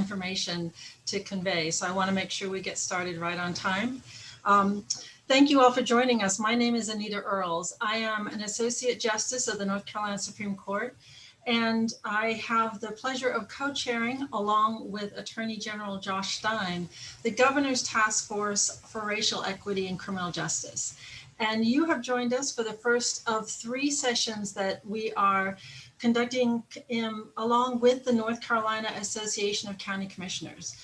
information to convey. So I want to make sure we get started right on time. Thank you all for joining us. My name is Anita Earls. I am an Associate Justice of the North Carolina Supreme Court, and I have the pleasure of co-chairing, along with Attorney General Josh Stein, the Governor's Task Force for Racial Equity in Criminal Justice. And you have joined us for the first of 3 sessions that we are conducting along with the North Carolina Association of County Commissioners.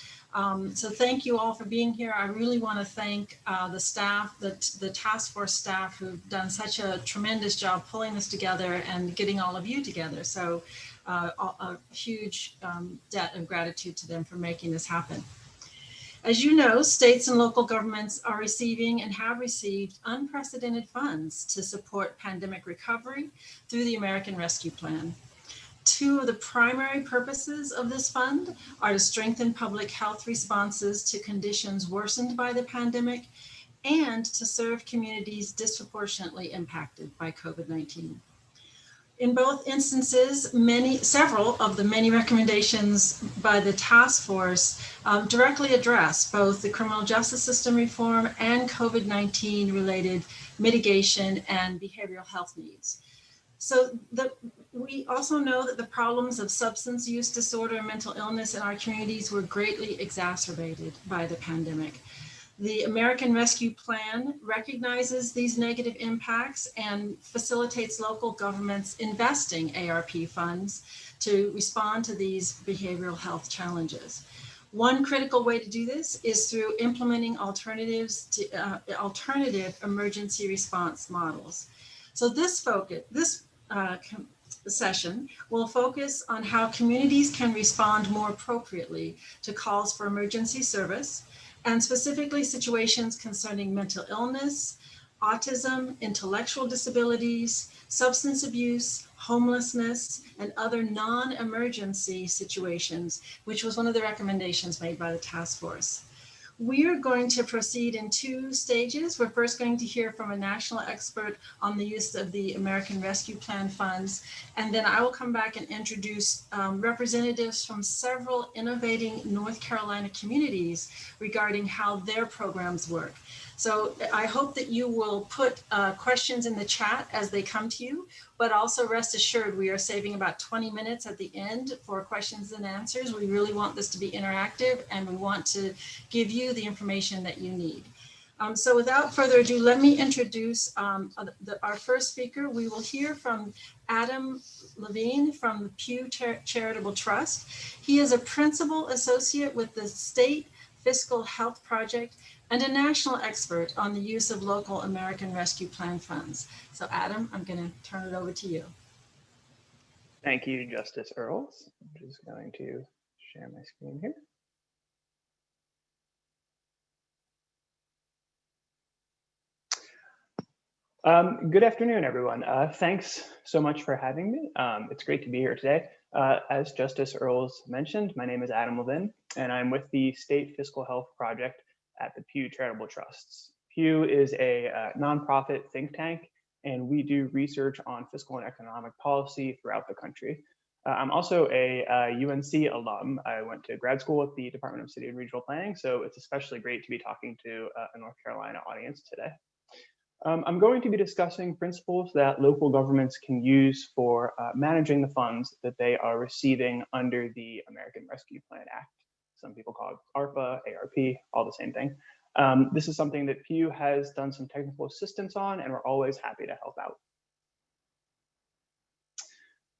So thank you all for being here. I really want to thank the staff, the task force staff, who've done such a tremendous job pulling this together and getting all of you together. So a huge debt of gratitude to them for making this happen. As you know, states and local governments are receiving and have received unprecedented funds to support pandemic recovery through the American Rescue Plan. 2 of the primary purposes of this fund are to strengthen public health responses to conditions worsened by the pandemic and to serve communities disproportionately impacted by COVID-19. In both instances, several of the many recommendations by the task force directly address both the criminal justice system reform and COVID-19 related mitigation and behavioral health needs. So we also know that the problems of substance use disorder and mental illness in our communities were greatly exacerbated by the pandemic. The American Rescue Plan recognizes these negative impacts and facilitates local governments investing ARP funds to respond to these behavioral health challenges. One critical way to do this is through implementing alternative emergency response models. So this session will focus on how communities can respond more appropriately to calls for emergency service, and specifically situations concerning mental illness, autism, intellectual disabilities, substance abuse, homelessness, and other non-emergency situations, which was one of the recommendations made by the task force. We are going to proceed in 2 stages. We're first going to hear from a national expert on the use of the American Rescue Plan funds, and then I will come back and introduce representatives from several innovating North Carolina communities regarding how their programs work. So I hope that you will put questions in the chat as they come to you, but also rest assured we are saving about 20 minutes at the end for questions and answers. We really want this to be interactive, and we want to give you the information that you need. So without further ado, let me introduce our first speaker. We will hear from Adam Levine from the Pew Charitable Trust. He is a principal associate with the State Fiscal Health Project and a national expert on the use of local American Rescue Plan funds. So Adam, I'm going to turn it over to you. Thank you, Justice Earls. I'm just going to share my screen here. Good afternoon, everyone. Thanks so much for having me. It's great to be here today. As Justice Earls mentioned, my name is Adam Levine, and I'm with the State Fiscal Health Project at the Pew Charitable Trusts. Pew is a nonprofit think tank, and we do research on fiscal and economic policy throughout the country. I'm also a UNC alum. I went to grad school at the Department of City and Regional Planning, so it's especially great to be talking to a North Carolina audience today. I'm going to be discussing principles that local governments can use for managing the funds that they are receiving under the American Rescue Plan Act. Some people call it ARPA, ARP, all the same thing. This is something that Pew has done some technical assistance on, and we're always happy to help out.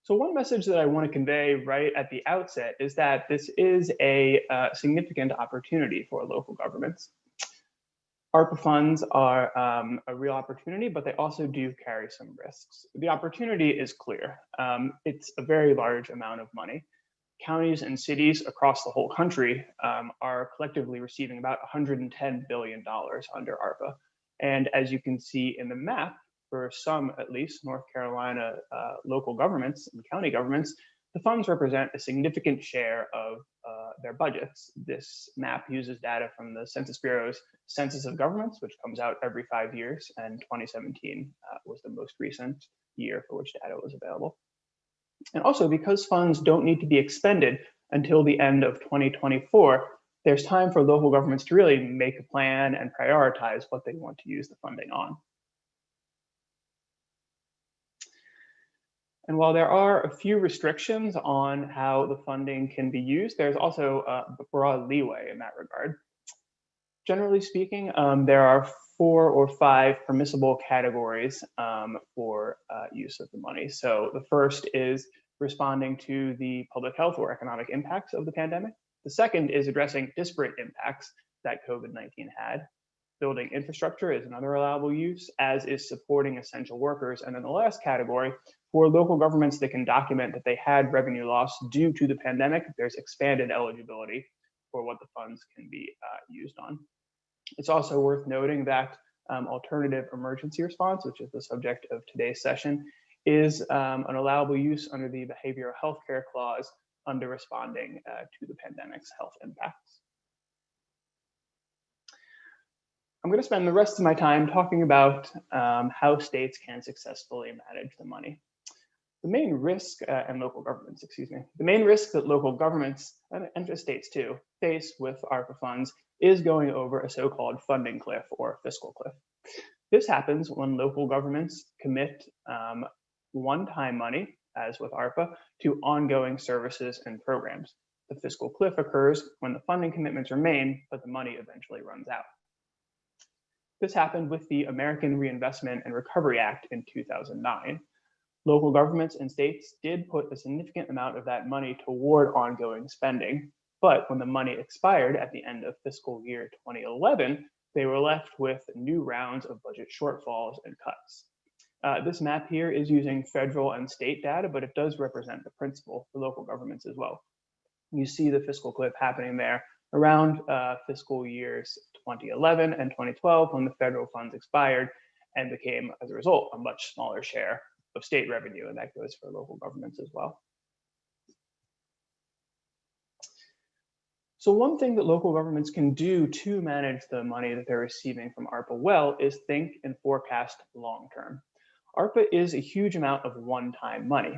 So one message that I want to convey right at the outset is that this is a significant opportunity for local governments. ARPA funds are a real opportunity, but they also do carry some risks. The opportunity is clear. It's a very large amount of money. Counties and cities across the whole country are collectively receiving about $110 billion under ARPA. And as you can see in the map, for some, at least, North Carolina local governments and county governments, the funds represent a significant share of their budgets. This map uses data from the Census Bureau's Census of Governments, which comes out every 5 years, and 2017 was the most recent year for which data was available. And also, because funds don't need to be expended until the end of 2024, there's time for local governments to really make a plan and prioritize what they want to use the funding on. And while there are a few restrictions on how the funding can be used, there's also a broad leeway in that regard. Generally speaking, there are 4 or 5 permissible categories for use of the money. So the first is responding to the public health or economic impacts of the pandemic. The second is addressing disparate impacts that COVID-19 had. Building infrastructure is another allowable use, as is supporting essential workers. And then the last category, for local governments that can document that they had revenue loss due to the pandemic, there's expanded eligibility for what the funds can be used on. It's also worth noting that alternative emergency response, which is the subject of today's session, is an allowable use under the behavioral health care clause under responding to the pandemic's health impacts. I'm going to spend the rest of my time talking about how states can successfully manage the money. The main risk, and local governments, excuse me, the main risk that local governments, and the states too, face with ARPA funds is going over a so-called funding cliff or fiscal cliff. This happens when local governments commit one-time money, as with ARPA, to ongoing services and programs. The fiscal cliff occurs when the funding commitments remain, but the money eventually runs out. This happened with the American Reinvestment and Recovery Act in 2009. Local governments and states did put a significant amount of that money toward ongoing spending, but when the money expired at the end of fiscal year 2011, they were left with new rounds of budget shortfalls and cuts. This map here is using federal and state data, but it does represent the principle for local governments as well. You see the fiscal cliff happening there around fiscal years 2011 and 2012 when the federal funds expired and became, as a result, a much smaller share of state revenue, and that goes for local governments as well. So one thing that local governments can do to manage the money that they're receiving from ARPA well is think and forecast long-term. ARPA is a huge amount of one-time money.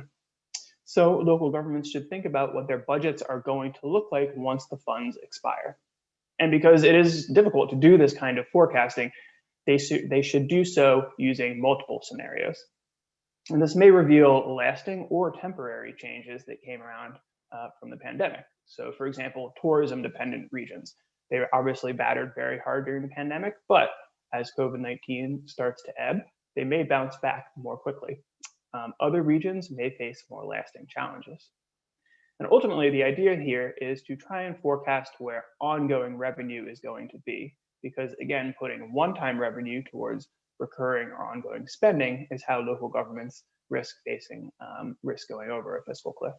So local governments should think about what their budgets are going to look like once the funds expire. And because it is difficult to do this kind of forecasting, they should do so using multiple scenarios. And this may reveal lasting or temporary changes that came around from the pandemic. So for example, tourism-dependent regions. They were obviously battered very hard during the pandemic, but as COVID-19 starts to ebb, they may bounce back more quickly. Other regions may face more lasting challenges. And ultimately, the idea here is to try and forecast where ongoing revenue is going to be, because again, putting one-time revenue towards recurring or ongoing spending is how local governments risk going over a fiscal cliff.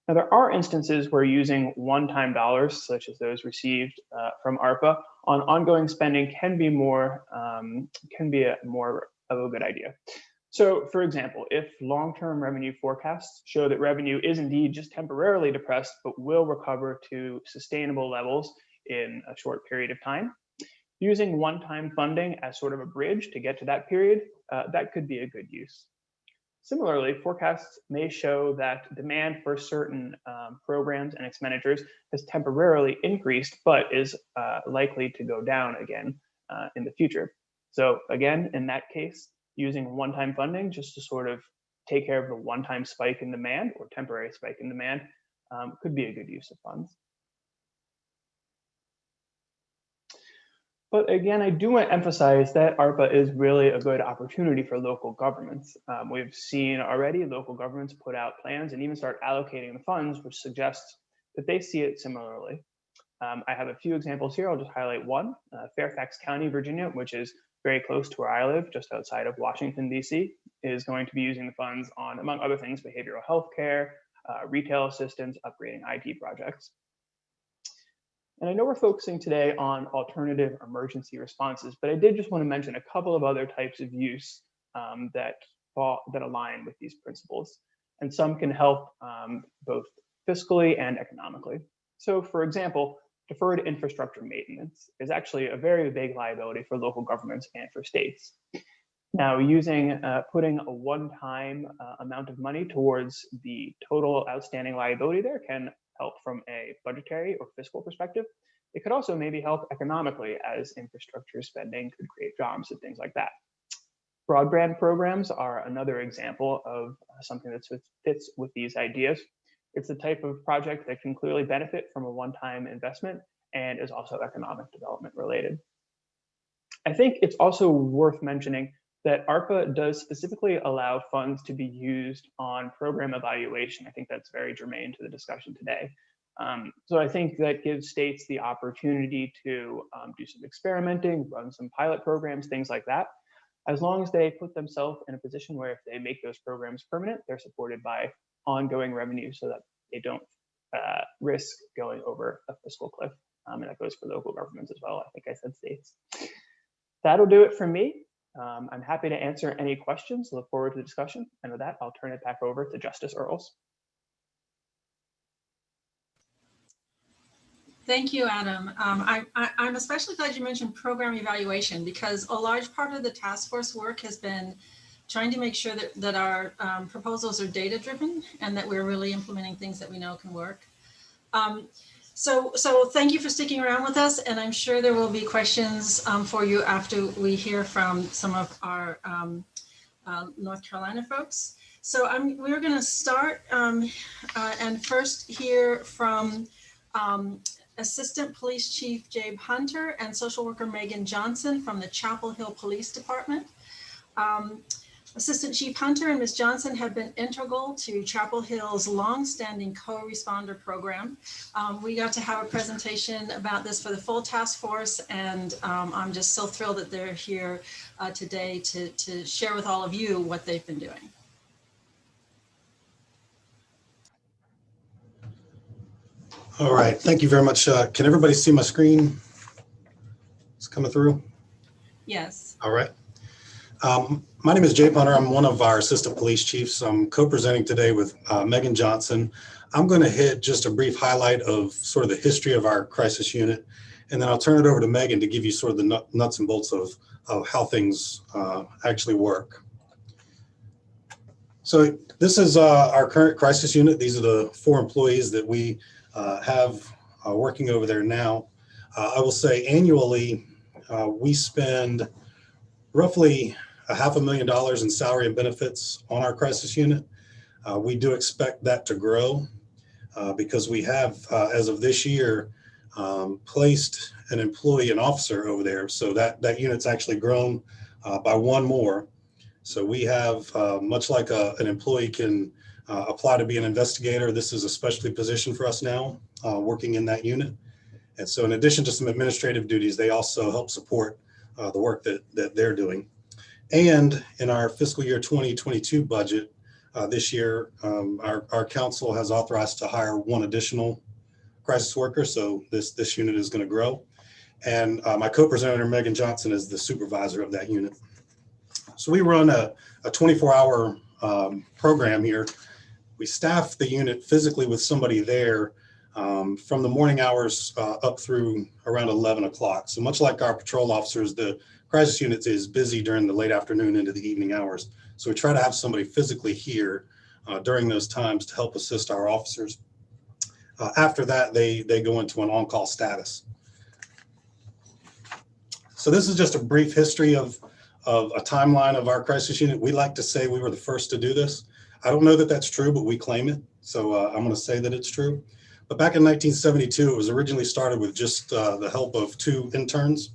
Now, there are instances where using one-time dollars, such as those received from ARPA, on ongoing spending can be more of a good idea. So, for example, if long-term revenue forecasts show that revenue is indeed just temporarily depressed, but will recover to sustainable levels in a short period of time, using one-time funding as sort of a bridge to get to that period, that could be a good use. Similarly, forecasts may show that demand for certain programs and expenditures has temporarily increased, but is likely to go down again in the future. So again, in that case, using one-time funding just to sort of take care of the one-time spike in demand or temporary spike in demand could be a good use of funds. But again, I do want to emphasize that ARPA is really a good opportunity for local governments. We've seen already local governments put out plans and even start allocating the funds, which suggests that they see it similarly. I have a few examples here. I'll just highlight one. Fairfax County, Virginia, which is very close to where I live, just outside of Washington, D.C., is going to be using the funds on, among other things, behavioral health care, retail assistance, upgrading IT projects. And I know we're focusing today on alternative emergency responses, but I did just want to mention a couple of other types of use that align with these principles. And some can help both fiscally and economically. So for example, deferred infrastructure maintenance is actually a very big liability for local governments and for states. Now, putting a one-time amount of money towards the total outstanding liability there can help from a budgetary or fiscal perspective. It could also maybe help economically, as infrastructure spending could create jobs and things like that. Broadbrand programs are another example of something that fits with these ideas. It's the type of project that can clearly benefit from a one-time investment and is also economic development related. I think it's also worth mentioning that ARPA does specifically allow funds to be used on program evaluation. I think that's very germane to the discussion today. So I think that gives states the opportunity to do some experimenting, run some pilot programs, things like that, as long as they put themselves in a position where if they make those programs permanent, they're supported by ongoing revenue so that they don't risk going over a fiscal cliff. And that goes for local governments as well. I think I said states. That'll do it from me. I'm happy to answer any questions. Look forward to the discussion. And with that, I'll turn it back over to Justice Earls. Thank you, Adam. I'm especially glad you mentioned program evaluation, because a large part of the task force work has been trying to make sure that our proposals are data driven and that we're really implementing things that we know can work. So thank you for sticking around with us, and I'm sure there will be questions for you after we hear from some of our North Carolina folks. So we're going to start and first hear from Assistant Police Chief Jabe Hunter and Social Worker Megan Johnson from the Chapel Hill Police Department. Assistant Chief Hunter and Ms. Johnson have been integral to Chapel Hill's long-standing co-responder program. We got to have a presentation about this for the full task force, and I'm just so thrilled that they're here today to share with all of you what they've been doing. All right, thank you very much. Can everybody see my screen? It's coming through? Yes. All right. My name is Jay Punter. I'm one of our assistant police chiefs. I'm co-presenting today with Megan Johnson. I'm going to hit just a brief highlight of sort of the history of our crisis unit, and then I'll turn it over to Megan to give you sort of the nuts and bolts of how things actually work. So this is our current crisis unit. These are the 4 employees that we have working over there now. I will say annually, we spend roughly $500,000 in salary and benefits on our crisis unit. We do expect that to grow because we have, as of this year, placed an employee, an officer over there. So that unit's actually grown by 1 more. So we have, much like an employee can apply to be an investigator, this is a specialty position for us now, working in that unit. And so in addition to some administrative duties, they also help support the work that they're doing. And in our fiscal year 2022 budget, this year, our council has authorized to hire 1 additional crisis worker. So this unit is going to grow. And my co-presenter, Megan Johnson, is the supervisor of that unit. So we run a 24-hour program here. We staff the unit physically with somebody there from the morning hours up through around 11 o'clock. So much like our patrol officers, the crisis unit is busy during the late afternoon into the evening hours. So we try to have somebody physically here during those times to help assist our officers. After that, they go into an on-call status. So this is just a brief history of a timeline of our crisis unit. We like to say we were the first to do this. I don't know that that's true, but we claim it. So I'm going to say that it's true. But back in 1972, it was originally started with just the help of 2 interns.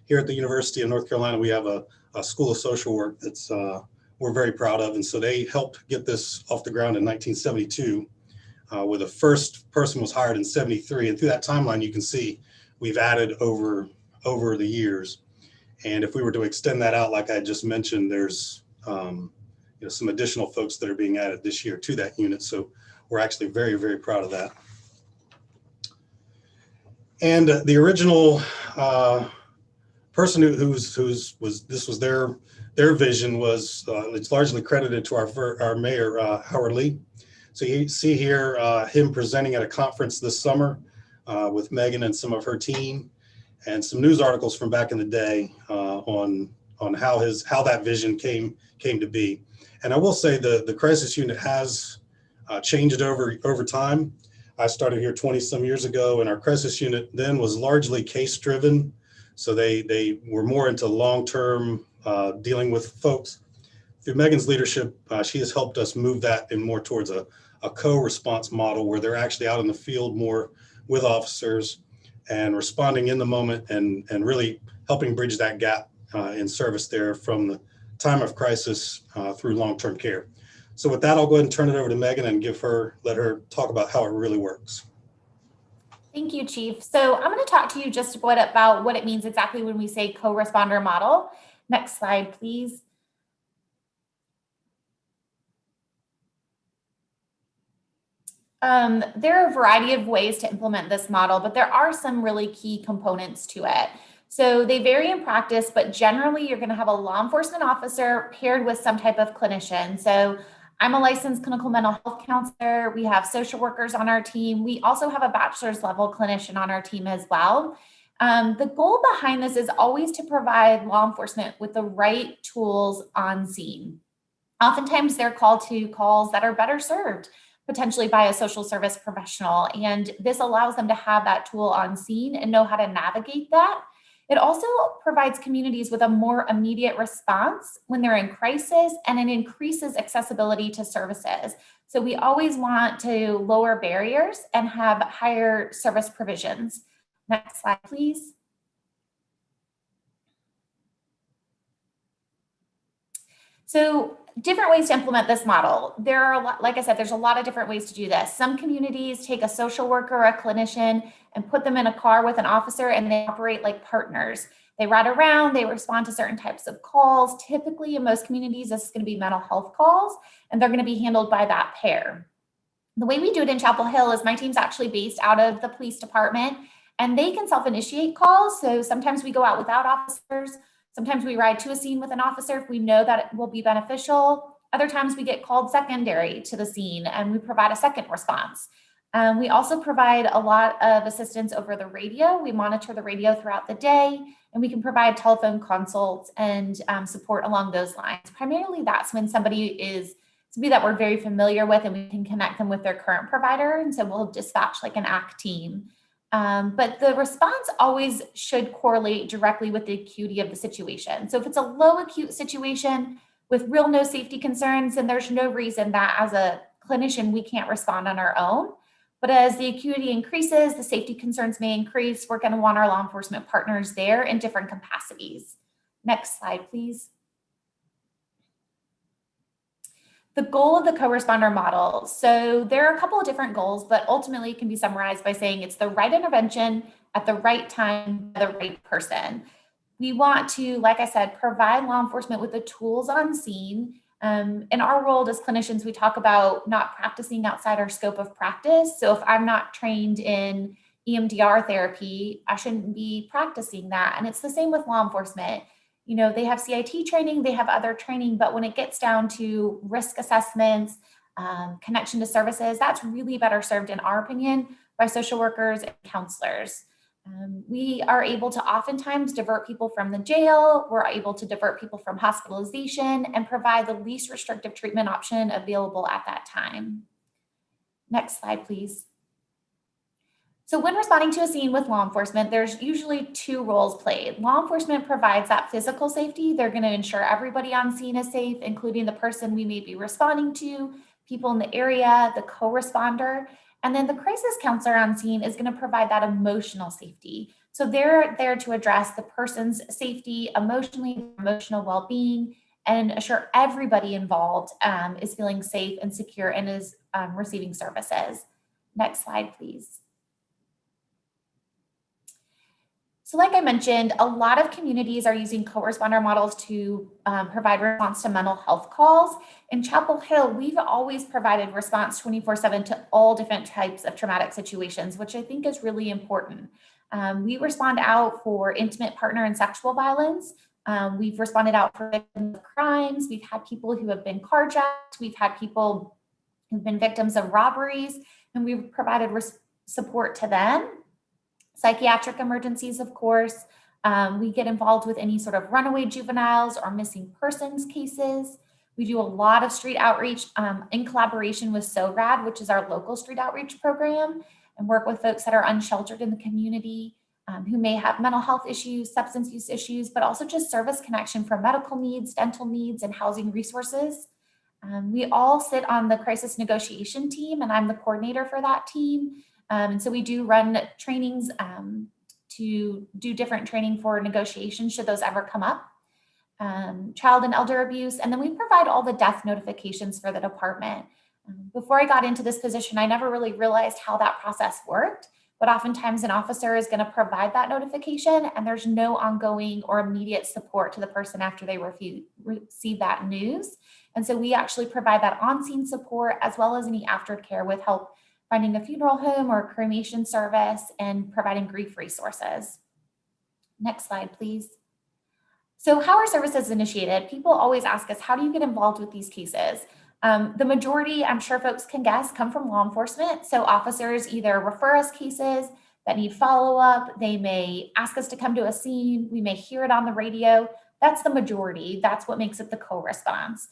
Here at the University of North Carolina, we have a School of Social Work that's we're very proud of. And so they helped get this off the ground in 1972, where the first person was hired in 73. And through that timeline, you can see we've added over the years. And if we were to extend that out, like I just mentioned, there's some additional folks that are being added this year to that unit. So we're actually very, very proud of that. And the original person this was their vision was it's largely credited to our mayor, Howard Lee. So you see here him presenting at a conference this summer with Megan and some of her team, and some news articles from back in the day on how that vision came to be. And I will say the crisis unit has changed over time. I started here 20 some years ago, and our crisis unit then was largely case driven. So they were more into long-term dealing with folks. Through Megan's leadership, she has helped us move that in more towards a co-response model where they're actually out in the field more with officers and responding in the moment and really helping bridge that gap in service there from the time of crisis through long-term care. So with that, I'll go ahead and turn it over to Megan and let her talk about how it really works. Thank you, Chief. So I'm going to talk to you just a bit about what it means exactly when we say co-responder model. Next slide, please. There are a variety of ways to implement this model, but there are some really key components to it. So they vary in practice, but generally you're going to have a law enforcement officer paired with some type of clinician. So I'm a licensed clinical mental health counselor. We have social workers on our team. We also have a bachelor's level clinician on our team as well. The goal behind this is always to provide law enforcement with the right tools on scene. Oftentimes they're called to calls that are better served potentially by a social service professional. And this allows them to have that tool on scene and know how to navigate that. It also provides communities with a more immediate response when they're in crisis, and it increases accessibility to services. So we always want to lower barriers and have higher service provisions. Next slide, please. So different ways to implement this model. There are a lot, like I said, there's a lot of different ways to do this. Some communities take a social worker or a clinician and put them in a car with an officer, and they operate like partners. They ride around, they respond to certain types of calls. Typically in most communities, this is going to be mental health calls, and they're going to be handled by that pair. The way we do it in Chapel Hill is my team's actually based out of the police department, and they can self-initiate calls. So sometimes we go out without officers. Sometimes we ride to a scene with an officer if we know that it will be beneficial. Other times we get called secondary to the scene and we provide a second response. We also provide a lot of assistance over the radio. We monitor the radio throughout the day, and we can provide telephone consults and support along those lines. Primarily that's when somebody that we're very familiar with and we can connect them with their current provider. And so we'll dispatch like an ACT team. But the response always should correlate directly with the acuity of the situation. So if it's a low acute situation with real no safety concerns, then there's no reason that as a clinician, we can't respond on our own. But as the acuity increases, the safety concerns may increase. We're going to want our law enforcement partners there in different capacities. Next slide, please. The goal of the co-responder model. So there are a couple of different goals, but ultimately it can be summarized by saying it's the right intervention at the right time by the right person. We want to, like I said, provide law enforcement with the tools on scene. In our world as clinicians, we talk about not practicing outside our scope of practice. So if I'm not trained in EMDR therapy, I shouldn't be practicing that. And it's the same with law enforcement. You know, they have CIT training, they have other training, but when it gets down to risk assessments, connection to services, that's really better served, in our opinion, by social workers and counselors. We are able to oftentimes divert people from the jail. We're able to divert people from hospitalization and provide the least restrictive treatment option available at that time. Next slide, please. So when responding to a scene with law enforcement, there's usually two roles played. Law enforcement provides that physical safety. They're going to ensure everybody on scene is safe, including the person we may be responding to, people in the area, the co-responder. And then the crisis counselor on scene is going to provide that emotional safety. So they're there to address the person's safety, emotional well-being, and assure everybody involved is feeling safe and secure and is receiving services. Next slide, please. So like I mentioned, a lot of communities are using co-responder models to provide response to mental health calls. In Chapel Hill, we've always provided response 24/7 to all different types of traumatic situations, which I think is really important. We respond out for intimate partner and sexual violence. We've responded out for victims of crimes. We've had people who have been carjacked. We've had people who've been victims of robberies, and we've provided support to them. Psychiatric emergencies, of course. We get involved with any sort of runaway juveniles or missing persons cases. We do a lot of street outreach in collaboration with SORAD, which is our local street outreach program, and work with folks that are unsheltered in the community, who may have mental health issues, substance use issues, but also just service connection for medical needs, dental needs, and housing resources. We all sit on the crisis negotiation team, and I'm the coordinator for that team. And so we do run trainings to do different training for negotiation should those ever come up. Child and elder abuse, and then we provide all the death notifications for the department. Before I got into this position, I never really realized how that process worked, but oftentimes an officer is going to provide that notification and there's no ongoing or immediate support to the person after they receive that news. And so we actually provide that on-scene support as well as any aftercare with help finding a funeral home or cremation service and providing grief resources. Next slide, please. So how are services initiated? People always ask us, how do you get involved with these cases? The majority, I'm sure folks can guess, come from law enforcement. So officers either refer us cases that need follow-up. They may ask us to come to a scene. We may hear it on the radio. That's the majority. That's what makes it the co-response.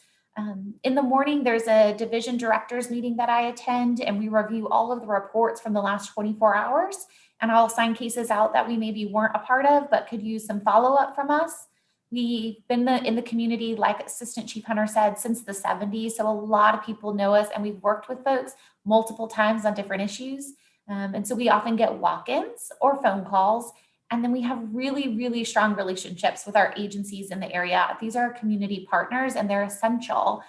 In the morning, there's a division directors meeting that I attend, and we review all of the reports from the last 24 hours. And I'll assign cases out that we maybe weren't a part of, but could use some follow-up from us. We've been in the community, like Assistant Chief Hunter said, since the 70s. So a lot of people know us, and we've worked with folks multiple times on different issues. And so we often get walk-ins or phone calls. And then we have really, really strong relationships with our agencies in the area. These are our community partners, and they're essential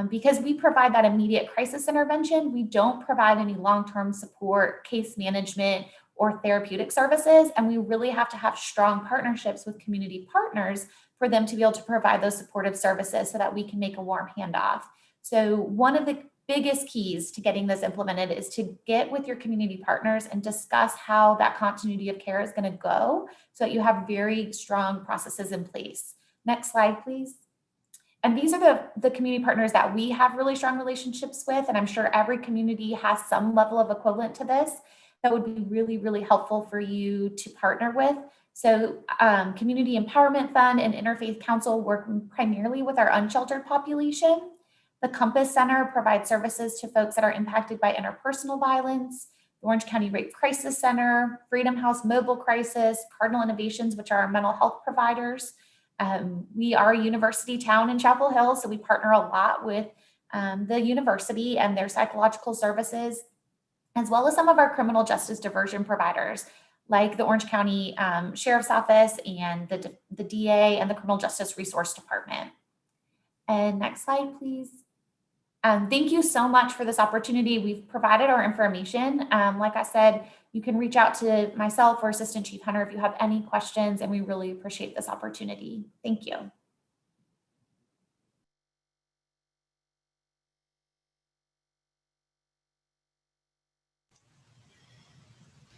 because we provide that immediate crisis intervention. We don't provide any long-term support, case management, or therapeutic services. And we really have to have strong partnerships with community partners for them to be able to provide those supportive services so that we can make a warm handoff. So one of the biggest keys to getting this implemented is to get with your community partners and discuss how that continuity of care is going to go so that you have very strong processes in place. Next slide, please. And these are the community partners that we have really strong relationships with. And I'm sure every community has some level of equivalent to this that would be really, really helpful for you to partner with. So Community Empowerment Fund and Interfaith Council work primarily with our unsheltered population. The Compass Center provides services to folks that are impacted by interpersonal violence. The Orange County Rape Crisis Center, Freedom House Mobile Crisis, Cardinal Innovations, which are our mental health providers. We are a university town in Chapel Hill, so we partner a lot with the university and their psychological services, as well as some of our criminal justice diversion providers, like the Orange County Sheriff's Office and the DA and the Criminal Justice Resource Department. And next slide, please. Thank you so much for this opportunity. We've provided our information. Like I said, you can reach out to myself or Assistant Chief Hunter if you have any questions, and we really appreciate this opportunity. Thank you.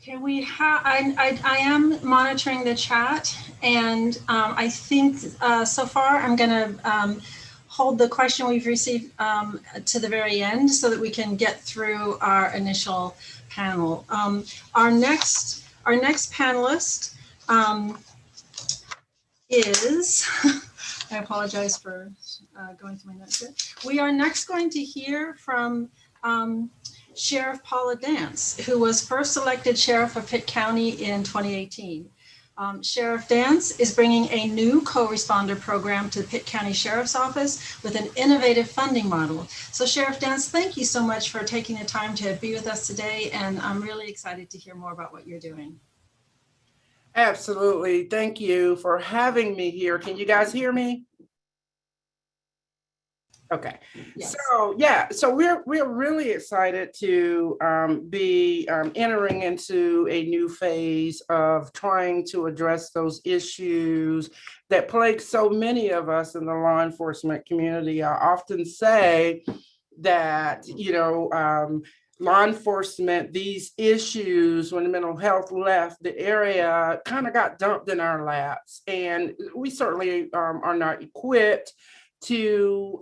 Okay, I am monitoring the chat, and I think so far I'm going to hold the question we've received to the very end so that we can get through our initial panel. Our next panelist is, I apologize for going through my notes here. We are next going to hear from Sheriff Paula Dance, who was first elected Sheriff of Pitt County in 2018. Sheriff Dance is bringing a new co-responder program to the Pitt County Sheriff's Office with an innovative funding model. So Sheriff Dance, thank you so much for taking the time to be with us today, and I'm really excited to hear more about what you're doing. Absolutely. Thank you for having me here. Can you guys hear me? Okay. Yes. So we're really excited to be entering into a new phase of trying to address those issues that plague so many of us in the law enforcement community. I often say that, law enforcement, these issues, when mental health left the area, kind of got dumped in our laps, and we certainly are not equipped to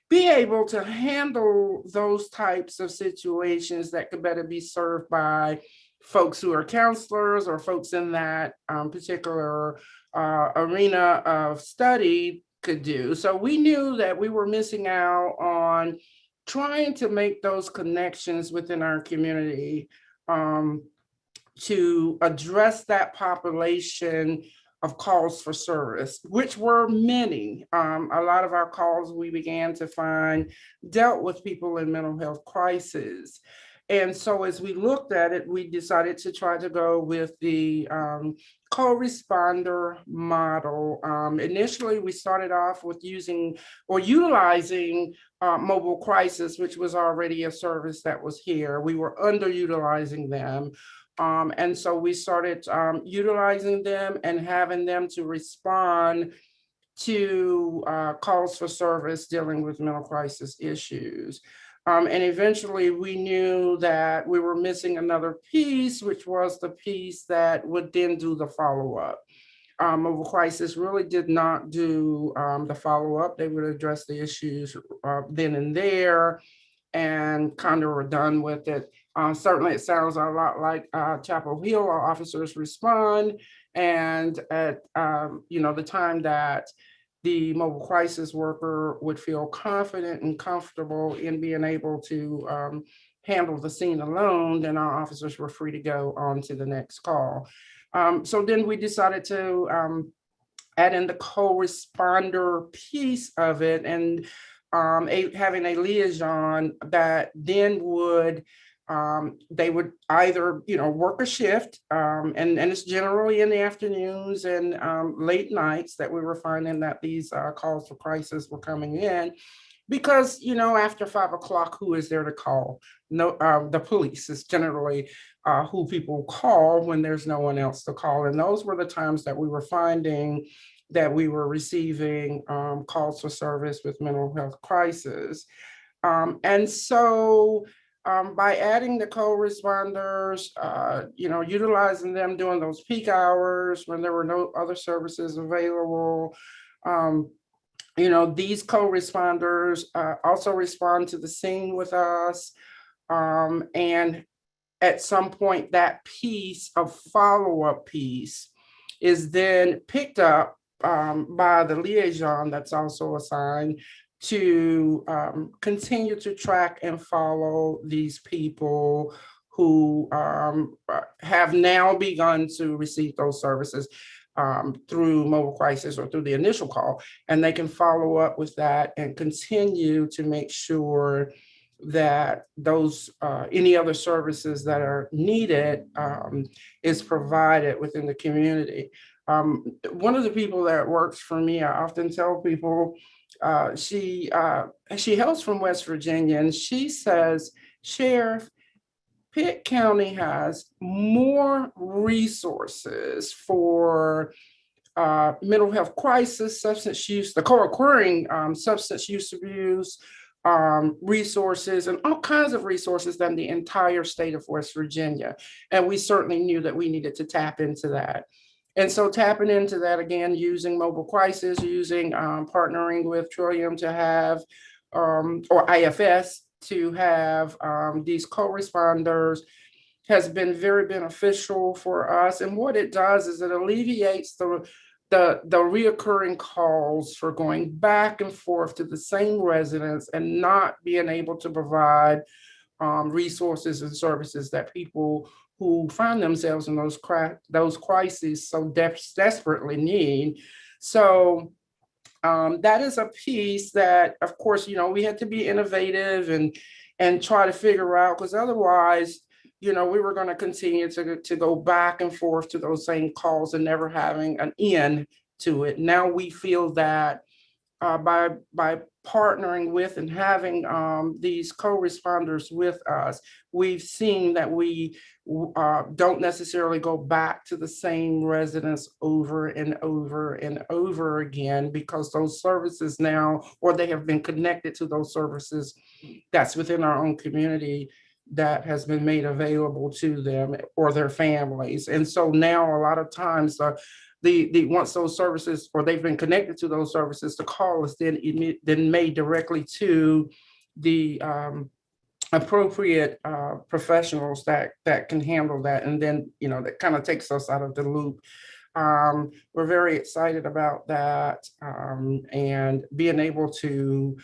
be able to handle those types of situations that could better be served by folks who are counselors or folks in that particular arena of study could do. So we knew that we were missing out on trying to make those connections within our community to address that population of calls for service, which were many. A lot of our calls we began to find dealt with people in mental health crisis. And so as we looked at it, we decided to try to go with the co-responder model. Initially, we started off with using or utilizing mobile crisis, which was already a service that was here. We were underutilizing them. And so we started utilizing them and having them to respond to calls for service dealing with mental crisis issues. And eventually we knew that we were missing another piece, which was the piece that would then do the follow-up. Mobile crisis really did not do the follow-up. They would address the issues then and there and kind of were done with it. Certainly it sounds a lot like Chapel Hill. Our officers respond, and at the time that the mobile crisis worker would feel confident and comfortable in being able to handle the scene alone, then our officers were free to go on to the next call. So then we decided to add in the co-responder piece of it, and having a liaison that then would they would either work a shift, and it's generally in the afternoons and late nights that we were finding that these calls for crisis were coming in, because after 5 o'clock, who is there to call? No, the police is generally who people call when there's no one else to call, and those were the times that we were finding that we were receiving calls for service with mental health crisis. And so by adding the co-responders, utilizing them during those peak hours when there were no other services available, these co-responders also respond to the scene with us. And at some point, that piece of follow-up piece is then picked up by the liaison that's also assigned to continue to track and follow these people who have now begun to receive those services through mobile crisis or through the initial call, and they can follow up with that and continue to make sure that those any other services that are needed is provided within the community. One of the people that works for me, I often tell people, she hails from West Virginia, and she says, Sheriff, Pitt County has more resources for mental health crisis, substance use, the co-occurring substance use abuse, resources, and all kinds of resources than the entire state of West Virginia. And we certainly knew that we needed to tap into that. And so tapping into that again, using mobile crisis, using partnering with Trillium to have, or IFS to have these co-responders has been very beneficial for us. And what it does is it alleviates the reoccurring calls for going back and forth to the same residents and not being able to provide resources and services that people who find themselves in those crises so desperately need. So that is a piece that, of course, we had to be innovative and try to figure out, because otherwise, we were going to continue to go back and forth to those same calls and never having an end to it. Now we feel that by partnering with and having these co-responders with us, we've seen that we don't necessarily go back to the same residents over and over and over again, because those services now, or they have been connected to those services that's within our own community that has been made available to them or their families. And so now a lot of times once those services, or they've been connected to those services, the call is then made directly to the appropriate professionals that can handle that. And then, that kind of takes us out of the loop We're very excited about that, and being able to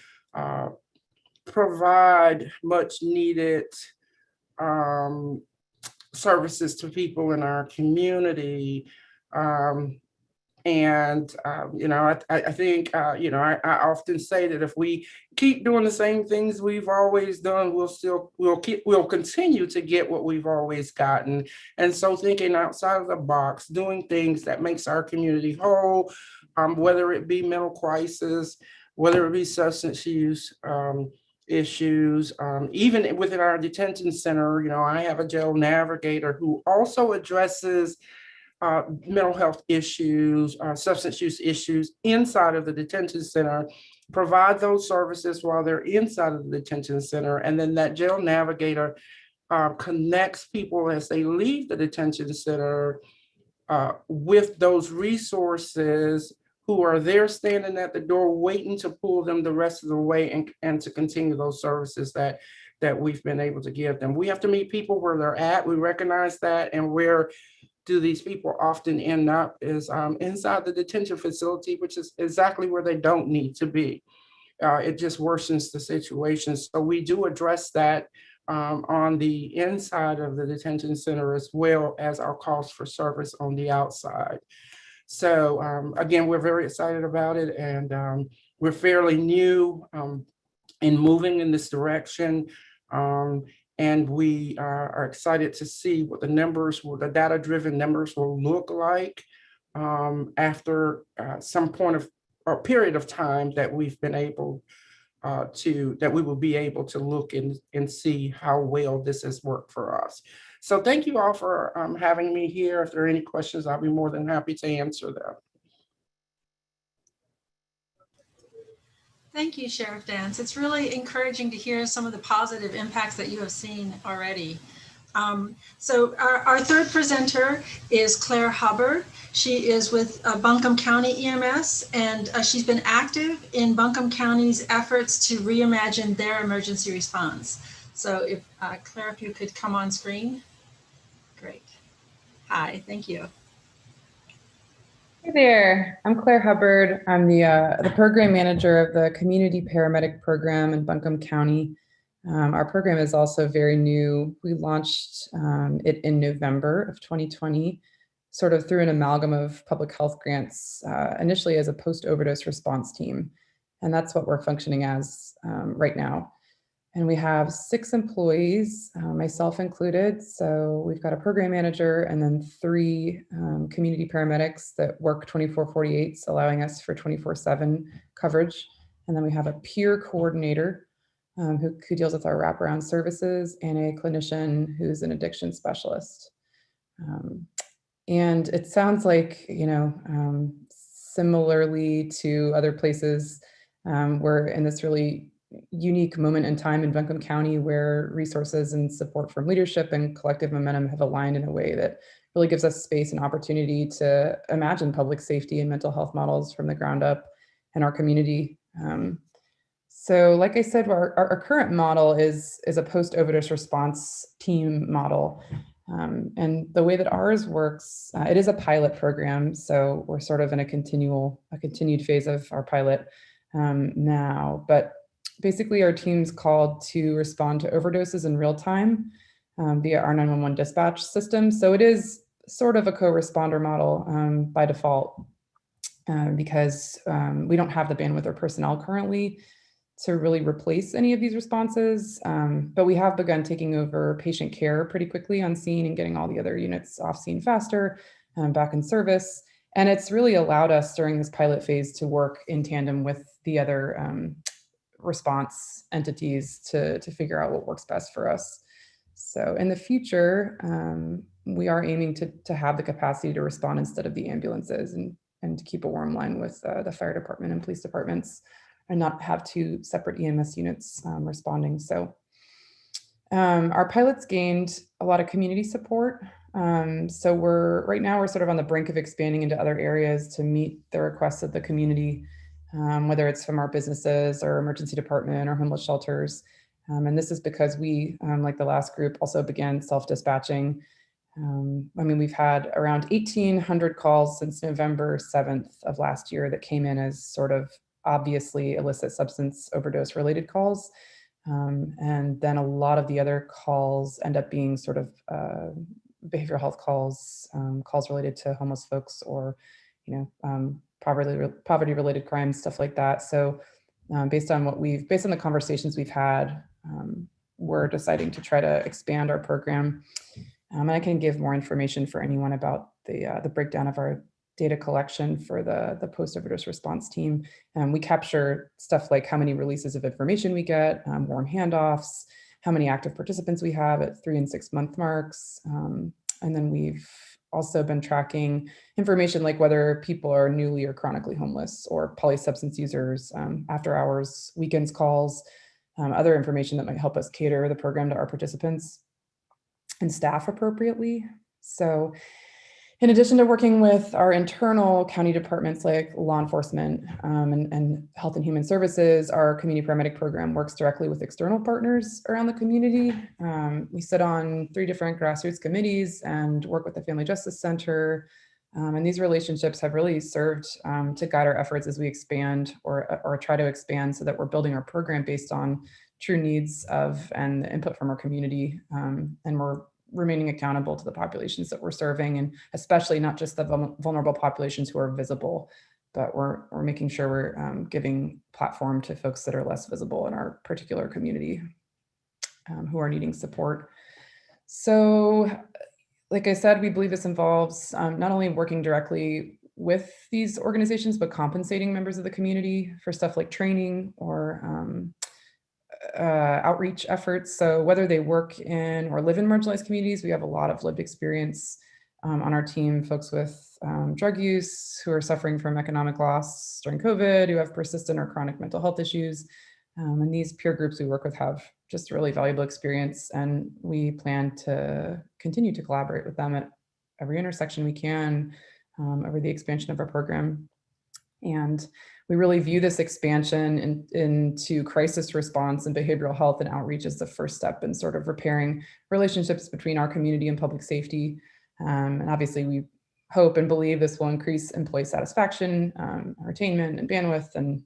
provide much needed services to people in our community. I think, I often say that if we keep doing the same things we've always done, we'll continue to get what we've always gotten. And so thinking outside of the box, doing things that makes our community whole, whether it be mental crisis, whether it be substance use, issues, even within our detention center. I have a jail navigator who also addresses mental health issues, substance use issues inside of the detention center, provide those services while they're inside of the detention center. And then that jail navigator connects people as they leave the detention center with those resources who are there standing at the door waiting to pull them the rest of the way and to continue those services that we've been able to give them. We have to meet people where they're at. We recognize that. And where do these people often end up is inside the detention facility, which is exactly where they don't need to be. It just worsens the situation. So we do address that on the inside of the detention center, as well as our calls for service on the outside. So again, we're very excited about it, and we're fairly new in moving in this direction. And we are excited to see what the data-driven numbers will look like after some point of or period of time that we've been able that we will be able to look and see how well this has worked for us. So thank you all for having me here. If there are any questions, I'll be more than happy to answer them. Thank you, Sheriff Dance. It's really encouraging to hear some of the positive impacts that you have seen already. So our third presenter is Claire Hubbard. She is with Buncombe County EMS, and she's been active in Buncombe County's efforts to reimagine their emergency response. So if Claire, if you could come on screen. Great. Hi, thank you. Hey there, I'm Claire Hubbard. I'm the program manager of the Community Paramedic Program in Buncombe County. Our program is also very new. We launched it in November of 2020, sort of through an amalgam of public health grants, initially as a post-overdose response team. And that's what we're functioning as right now. And we have 6 employees, myself included. So we've got a program manager and then 3 community paramedics that work 24/48, allowing us for 24/7 coverage. And then we have a peer coordinator who deals with our wraparound services, and a clinician who's an addiction specialist. And it sounds like, similarly to other places, we're in this really unique moment in time in Buncombe County where resources and support from leadership and collective momentum have aligned in a way that really gives us space and opportunity to imagine public safety and mental health models from the ground up in our community. So like I said, our current model is a post-overdose response team model. And the way that ours works, it is a pilot program. So we're sort of in a continued phase of our pilot now. But basically, our team's called to respond to overdoses in real time via our 911 dispatch system. So it is sort of a co-responder model by default because we don't have the bandwidth or personnel currently to really replace any of these responses. But we have begun taking over patient care pretty quickly on scene and getting all the other units off scene faster, back in service. And it's really allowed us during this pilot phase to work in tandem with the other response entities to figure out what works best for us. So in the future, we are aiming to have the capacity to respond instead of the ambulances and to keep a warm line with the fire department and police departments and not have 2 separate EMS units responding. So our pilots gained a lot of community support. So right now we're sort of on the brink of expanding into other areas to meet the requests of the community, whether it's from our businesses or emergency department or homeless shelters. And this is because we, like the last group, also began self-dispatching I mean, we've had around 1,800 calls since November 7th of last year that came in as sort of obviously illicit substance overdose related calls. And then a lot of the other calls end up being sort of behavioral health calls, calls related to homeless folks or, poverty related crimes, stuff like that. So based on the conversations we've had, we're deciding to try to expand our program. And I can give more information for anyone about the breakdown of our data collection for the post-overdose response team. We capture stuff like how many releases of information we get, warm handoffs, how many active participants we have at 3 and 6 month marks. And then we've also been tracking information like whether people are newly or chronically homeless or polysubstance users, after hours, weekends calls, other information that might help us cater the program to our participants and staff appropriately. So in addition to working with our internal county departments like law enforcement and health and human services, our community paramedic program works directly with external partners around the community. We sit on 3 different grassroots committees and work with the Family Justice Center. And these relationships have really served to guide our efforts as we expand or try to expand so that we're building our program based on true needs of and the input from our community. And we're remaining accountable to the populations that we're serving, and especially not just the vulnerable populations who are visible, but we're making sure we're giving platform to folks that are less visible in our particular community who are needing support. So, like I said, we believe this involves not only working directly with these organizations, but compensating members of the community for stuff like training or outreach efforts. So whether they work in or live in marginalized communities, we have a lot of lived experience on our team, folks with drug use who are suffering from economic loss during COVID, who have persistent or chronic mental health issues. And these peer groups we work with have just really valuable experience, and we plan to continue to collaborate with them at every intersection we can over the expansion of our program. And we really view this expansion into crisis response and behavioral health and outreach as the first step in sort of repairing relationships between our community and public safety. And obviously we hope and believe this will increase employee satisfaction, retainment and bandwidth, and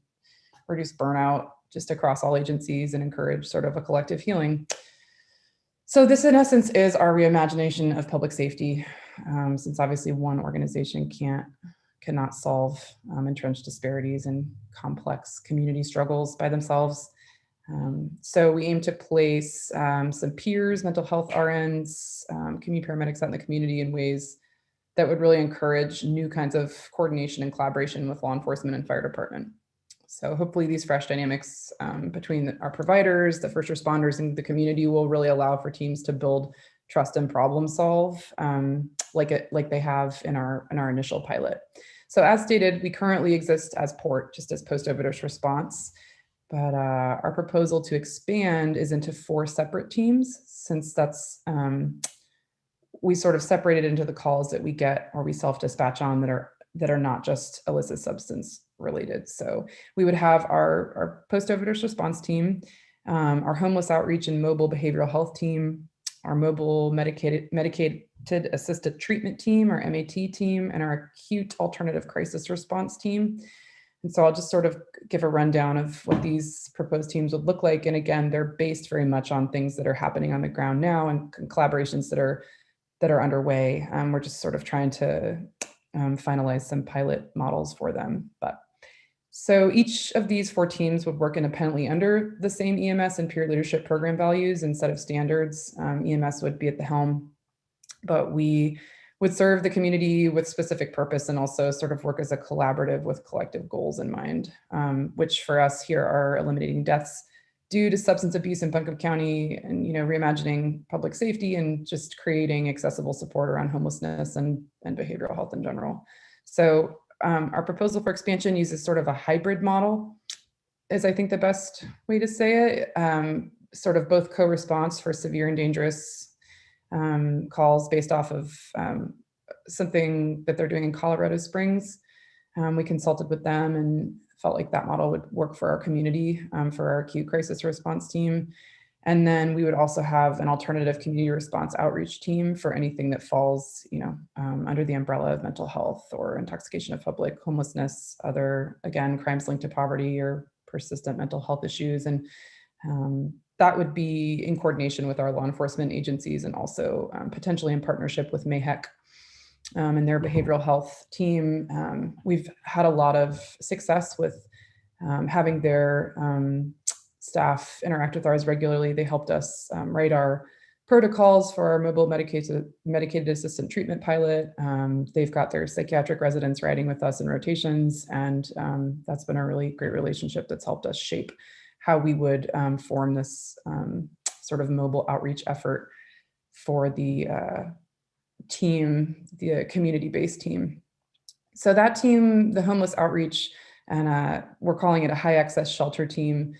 reduce burnout just across all agencies and encourage sort of a collective healing. So this in essence is our reimagination of public safety, since obviously one organization cannot solve entrenched disparities and complex community struggles by themselves. So we aim to place some peers, mental health RNs, community paramedics out in the community in ways that would really encourage new kinds of coordination and collaboration with law enforcement and fire department. So hopefully these fresh dynamics between our providers, the first responders, and the community will really allow for teams to build trust and problem solve like they have in our initial pilot. So as stated, we currently exist as PORT, just as post-overdose response, but our proposal to expand is into 4 separate teams, since that's, we sort of separated into the calls that we get or we self-dispatch on that are not just illicit substance related. So we would have our post-overdose response team, our homeless outreach and mobile behavioral health team, our mobile medicated assisted treatment team, our MAT team, and our acute alternative crisis response team. And so I'll just sort of give a rundown of what these proposed teams would look like. And again, they're based very much on things that are happening on the ground now and collaborations that are underway. We're just sort of trying to finalize some pilot models for them. But so each of these 4 teams would work independently under the same EMS and peer leadership program values and set of standards. EMS would be at the helm, but we would serve the community with specific purpose and also sort of work as a collaborative with collective goals in mind, which for us here are eliminating deaths due to substance abuse in Buncombe County and, reimagining public safety and just creating accessible support around homelessness and behavioral health in general. So our proposal for expansion uses sort of a hybrid model, is I think the best way to say it, sort of both co-response for severe and dangerous calls based off of something that they're doing in Colorado Springs. We consulted with them and felt like that model would work for our community, for our acute crisis response team. And then we would also have an alternative community response outreach team for anything that falls, under the umbrella of mental health or intoxication of public, homelessness, other, again, crimes linked to poverty or persistent mental health issues. And that would be in coordination with our law enforcement agencies and also potentially in partnership with MAHEC and their behavioral health team. We've had a lot of success with having their staff interact with ours regularly. They helped us write our protocols for our mobile medicated assistant treatment pilot. They've got their psychiatric residents riding with us in rotations, and that's been a really great relationship that's helped us shape how we would form this sort of mobile outreach effort for the team, the community-based team. So that team, the homeless outreach, and we're calling it a high access shelter team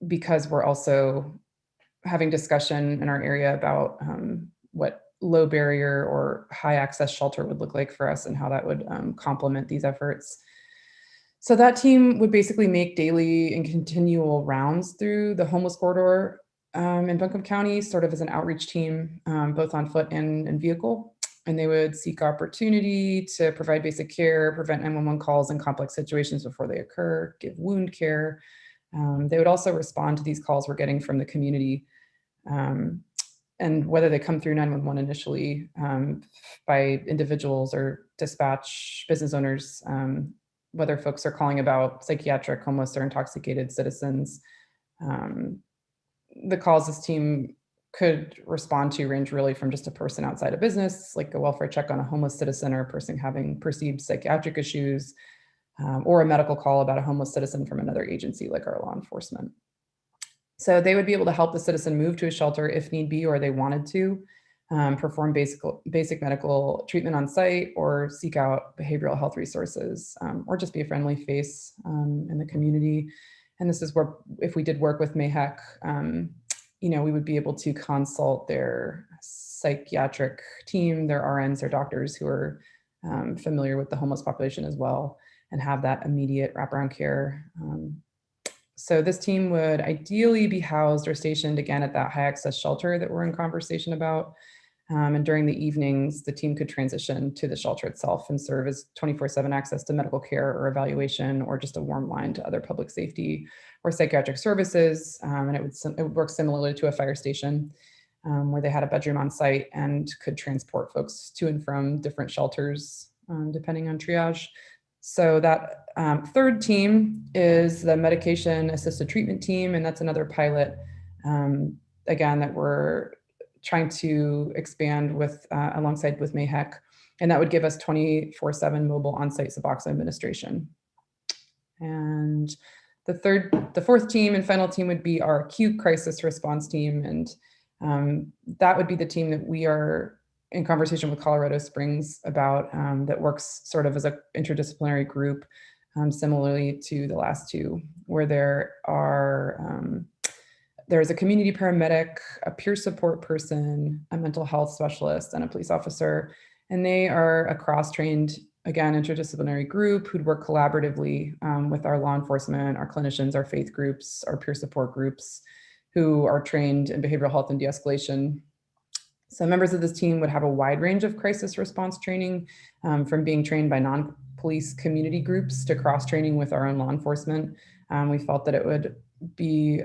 because we're also having discussion in our area about what low barrier or high access shelter would look like for us and how that would complement these efforts. So that team would basically make daily and continual rounds through the homeless corridor in Buncombe County, sort of as an outreach team, both on foot and in vehicle. And they would seek opportunity to provide basic care, prevent 911 calls in complex situations before they occur, give wound care. They would also respond to these calls we're getting from the community. And whether they come through 911 initially by individuals or dispatch business owners, whether folks are calling about psychiatric, homeless, or intoxicated citizens, the calls this team could respond to range really from just a person outside a business, like a welfare check on a homeless citizen or a person having perceived psychiatric issues, or a medical call about a homeless citizen from another agency like our law enforcement. So they would be able to help the citizen move to a shelter if need be, or they wanted to, perform basic medical treatment on site, or seek out behavioral health resources, or just be a friendly face in the community. And this is where, if we did work with MAHEC, we would be able to consult their psychiatric team, their RNs, their doctors who are familiar with the homeless population as well, and have that immediate wraparound care. So this team would ideally be housed or stationed again at that high access shelter that we're in conversation about. And during the evenings, the team could transition to the shelter itself and serve as 24/7 access to medical care or evaluation, or just a warm line to other public safety or psychiatric services. And it would work similarly to a fire station where they had a bedroom on site and could transport folks to and from different shelters depending on triage. So that third team is the medication assisted treatment team. And that's another pilot, again, that we're trying to expand with alongside with MAHEC. And that would give us 24/7 mobile on-site Suboxone administration. And the fourth team and final team would be our acute crisis response team. And that would be the team that we are in conversation with Colorado Springs about, that works sort of as an interdisciplinary group, similarly to the last two, where there's a community paramedic, a peer support person, a mental health specialist, and a police officer. And they are a cross-trained, again, interdisciplinary group who'd work collaboratively with our law enforcement, our clinicians, our faith groups, our peer support groups, who are trained in behavioral health and de-escalation. So members of this team would have a wide range of crisis response training, from being trained by non-police community groups to cross-training with our own law enforcement. We felt that it would be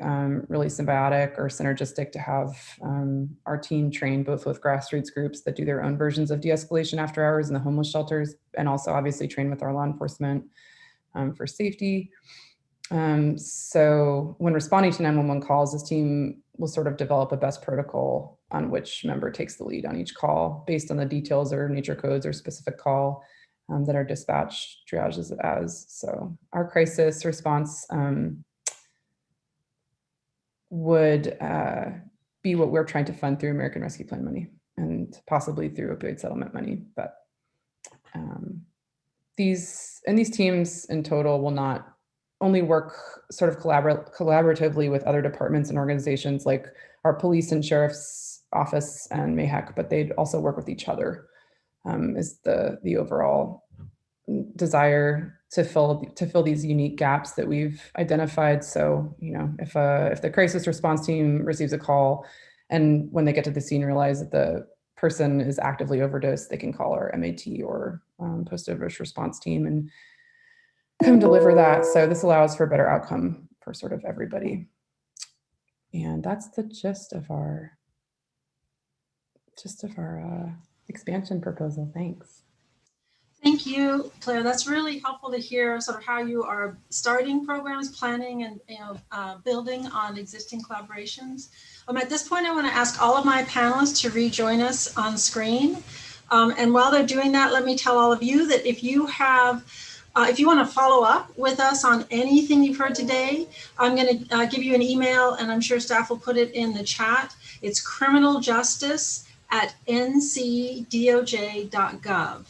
really symbiotic or synergistic to have our team trained both with grassroots groups that do their own versions of de-escalation after hours in the homeless shelters, and also obviously train with our law enforcement for safety. So when responding to 911 calls, this team will sort of develop a best protocol on which member takes the lead on each call based on the details or nature codes or specific call that our dispatch triages as. So our crisis response would be what we're trying to fund through American Rescue Plan money and possibly through opioid settlement money. But these teams in total will not only work sort of collaboratively with other departments and organizations like our police and sheriff's office and MAHEC, but they'd also work with each other, is the overall desire to fill these unique gaps that we've identified. So, you know, if the crisis response team receives a call and when they get to the scene realize that the person is actively overdosed, they can call our MAT or post-overdose response team and come deliver that. So this allows for a better outcome for sort of everybody. And that's the gist of our expansion proposal. Thanks. Thank you, Claire. That's really helpful to hear sort of how you are starting programs, planning, and building on existing collaborations. At this point, I want to ask all of my panelists to rejoin us on screen. And while they're doing that, let me tell all of you that if you want to follow up with us on anything you've heard today, I'm going to give you an email, and I'm sure staff will put it in the chat. It's criminaljustice@ncdoj.gov.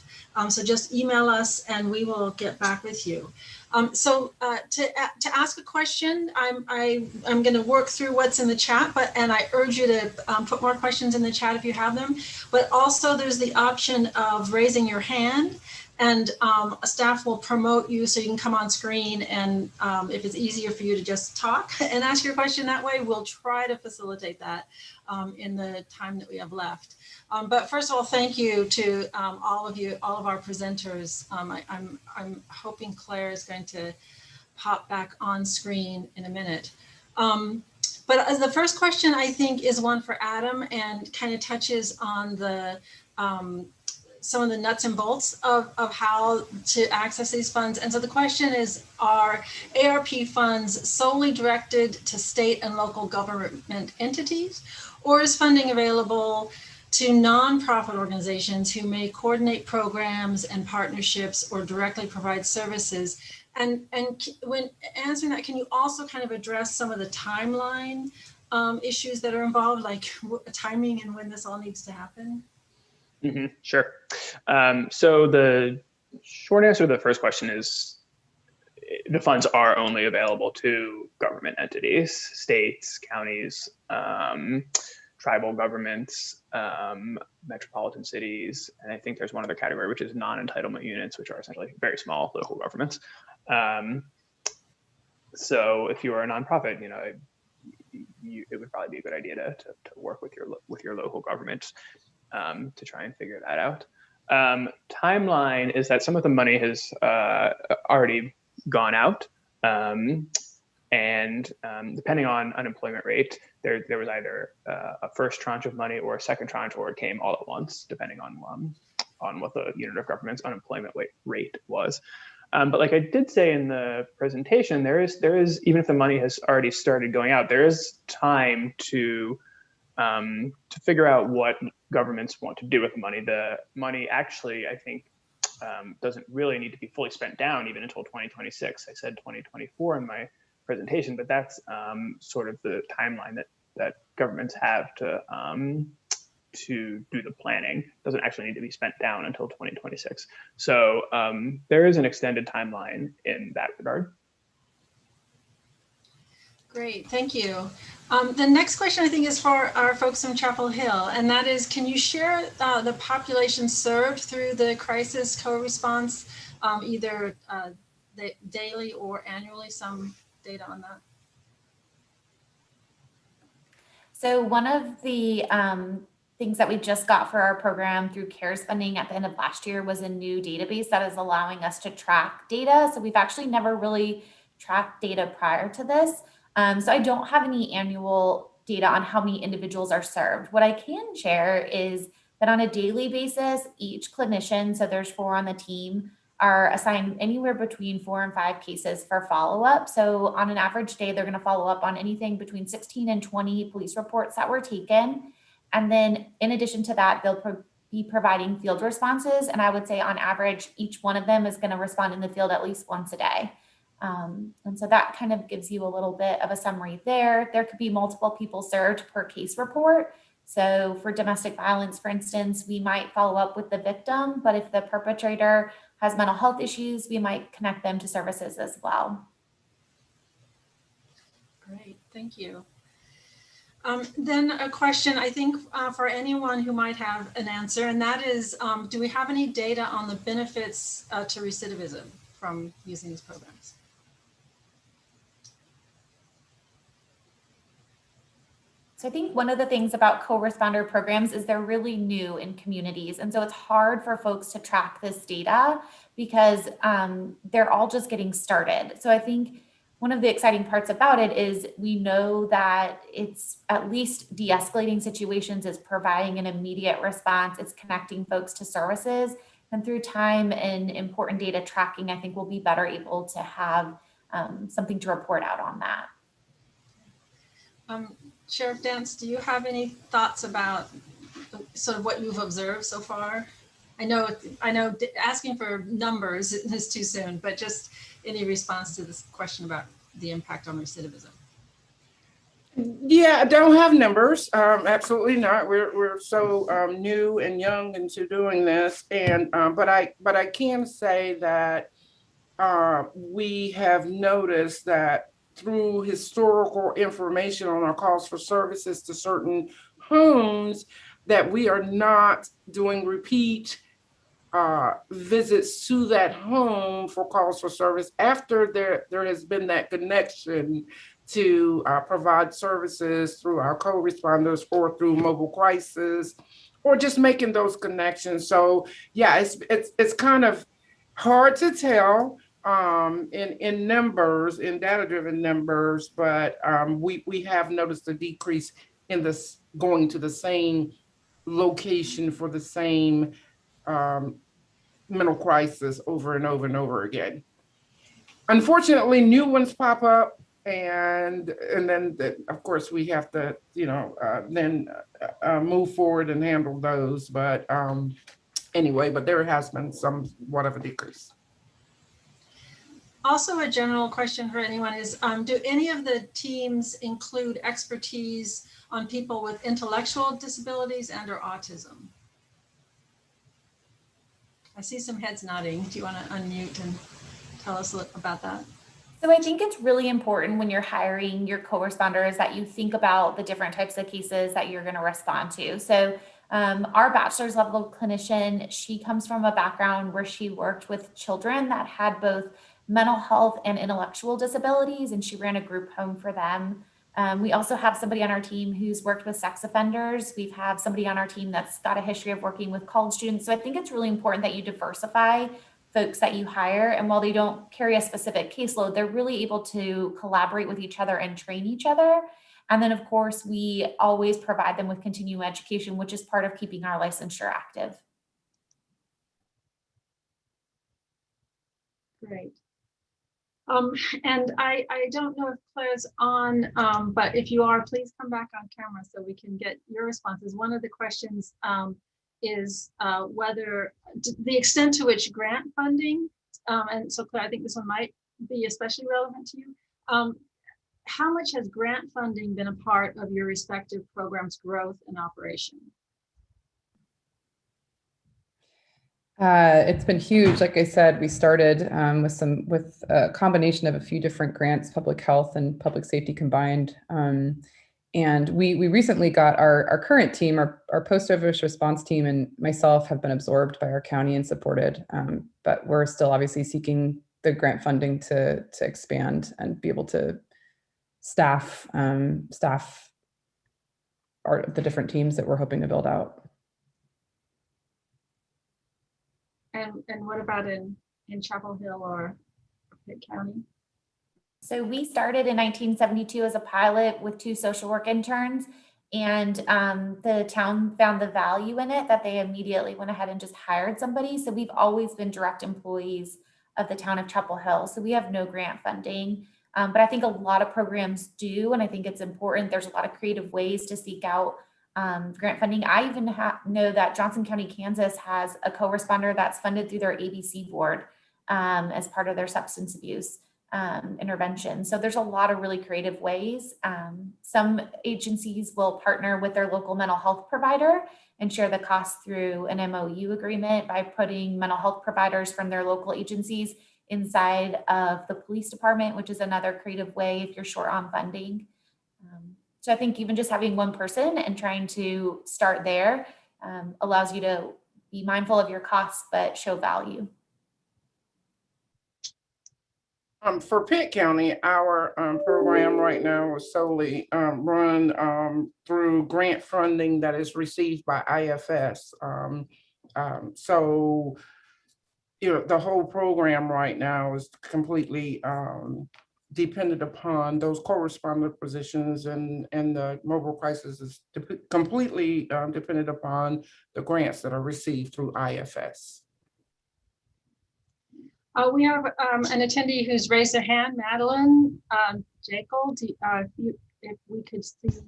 So just email us and we will get back with you. To ask a question, I'm going to work through what's in the chat, and I urge you to put more questions in the chat if you have them. But also there's the option of raising your hand, and staff will promote you so you can come on screen. And if it's easier for you to just talk and ask your question that way, we'll try to facilitate that in the time that we have left. But first of all, thank you to all of you, all of our presenters. I'm hoping Claire is going to pop back on screen in a minute. But the first question I think is one for Adam and kind of touches on the some of the nuts and bolts of how to access these funds. And so the question is, are ARP funds solely directed to state and local government entities, or is funding available to nonprofit organizations who may coordinate programs and partnerships or directly provide services? And when answering that, can you also kind of address some of the timeline issues that are involved, like timing and when this all needs to happen? Mm-hmm, sure. So the short answer to the first question is the funds are only available to government entities, states, counties, tribal governments, metropolitan cities, and I think there's one other category, which is non-entitlement units, which are essentially very small local governments. So if you are a nonprofit, you know, it would probably be a good idea to work with your local government to try and figure that out. Timeline is that some of the money has already gone out, and depending on unemployment rate, there was either a first tranche of money or a second tranche, or it came all at once, depending on what the unit of government's unemployment rate was. But like I did say in the presentation, there is even if the money has already started going out, there is time to figure out what governments want to do with the money. The money actually, I think, doesn't really need to be fully spent down even until 2026. I said 2024 in my presentation, but that's sort of the timeline that governments have to do the planning. Doesn't actually need to be spent down until 2026. So there is an extended timeline in that regard. Great, thank you. The next question I think is for our folks from Chapel Hill, and that is, can you share the population served through the crisis co-response, either daily or annually, some data on that? So one of the things that we just got for our program through CARES funding at the end of last year was a new database that is allowing us to track data. So we've actually never really tracked data prior to this. So I don't have any annual data on how many individuals are served. What I can share is that on a daily basis, each clinician, so there's 4 on the team, are assigned anywhere between 4 and 5 cases for follow-up. So on an average day, they're going to follow up on anything between 16 and 20 police reports that were taken. And then in addition to that, they'll be providing field responses. And I would say on average, each one of them is going to respond in the field at least once a day. And so that kind of gives you a little bit of a summary there. There could be multiple people served per case report. So for domestic violence, for instance, we might follow up with the victim, but if the perpetrator has mental health issues, we might connect them to services as well. Great, thank you. Then a question, I think, for anyone who might have an answer, and that is, do we have any data on the benefits to recidivism? from using these programs? So I think one of the things about co-responder programs is they're really new in communities. And so it's hard for folks to track this data because they're all just getting started. So I think one of the exciting parts about it is we know that it's at least de-escalating situations, is providing an immediate response, it's connecting folks to services. And through time and important data tracking, I think we'll be better able to have something to report out on that. Sheriff Dance, do you have any thoughts about sort of what you've observed so far? I know asking for numbers is too soon, but just any response to this question about the impact on recidivism? Yeah, I don't have numbers. Absolutely not. We're so new and young into doing this, and but I can say that we have noticed that through historical information on our calls for services to certain homes, that we are not doing repeat visits to that home for calls for service after there has been that connection to provide services through our co-responders or through mobile crisis, or just making those connections. So yeah, it's kind of hard to tell in numbers, in data-driven numbers, but we have noticed a decrease in this going to the same location for the same mental crisis over and over and over again. Unfortunately, new ones pop up, and then of course we have to then move forward and handle those. But anyway, but there has been somewhat of a decrease. Also, a general question for anyone is, do any of the teams include expertise on people with intellectual disabilities and or autism? I see some heads nodding. Do you want to unmute and tell us a little about that? So I think it's really important when you're hiring your co-responders that you think about the different types of cases that you're going to respond to. So our bachelor's level clinician, she comes from a background where she worked with children that had both mental health and intellectual disabilities, and she ran a group home for them. We also have somebody on our team who's worked with sex offenders. We have somebody on our team that's got a history of working with college students. So I think it's really important that you diversify folks that you hire. And while they don't carry a specific caseload, they're really able to collaborate with each other and train each other. And then, of course, we always provide them with continuing education, which is part of keeping our licensure active. Great. And I don't know if Claire's on, but if you are, please come back on camera so we can get your responses. One of the questions is whether the extent to which grant funding, and so Claire, I think this one might be especially relevant to you. How much has grant funding been a part of your respective programs' growth and operation? It's been huge. Like I said, we started with a combination of a few different grants, public health and public safety combined. And we recently got our current team, our post-service response team and myself have been absorbed by our county and supported. But we're still obviously seeking the grant funding to expand and be able to staff the different teams that we're hoping to build out. And what about in Chapel Hill or Pitt County? So we started in 1972 as a pilot with 2 social work interns, and the town found the value in it that they immediately went ahead and just hired somebody. So we've always been direct employees of the town of Chapel Hill. So we have no grant funding, but I think a lot of programs do, and I think it's important. There's a lot of creative ways to seek out grant funding. I even know that Johnson County, Kansas has a co-responder that's funded through their ABC board as part of their substance abuse intervention. So there's a lot of really creative ways. Some agencies will partner with their local mental health provider and share the cost through an MOU agreement by putting mental health providers from their local agencies inside of the police department, which is another creative way if you're short on funding. So I think even just having one person and trying to start there allows you to be mindful of your costs, but show value. For Pitt County, our program right now is solely run through grant funding that is received by IFS. So, you know, the whole program right now is completely dependent upon those correspondent positions, and the mobile crisis is completely dependent upon the grants that are received through IFS. We have an attendee who's raised their hand, Madeline Jekyll. If we could see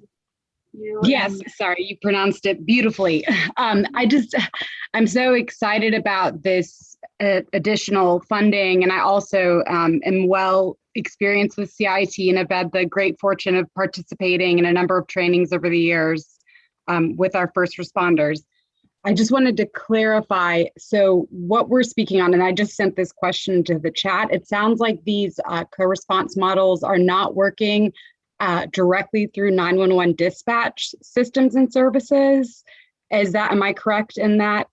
you. Yes, sorry, you pronounced it beautifully. I'm so excited about this additional funding, and I also am well experienced with CIT, and I've had the great fortune of participating in a number of trainings over the years with our first responders. I just wanted to clarify, so what we're speaking on, and I just sent this question to the chat, it sounds like these co-response models are not working directly through 911 dispatch systems and services. Am I correct in that?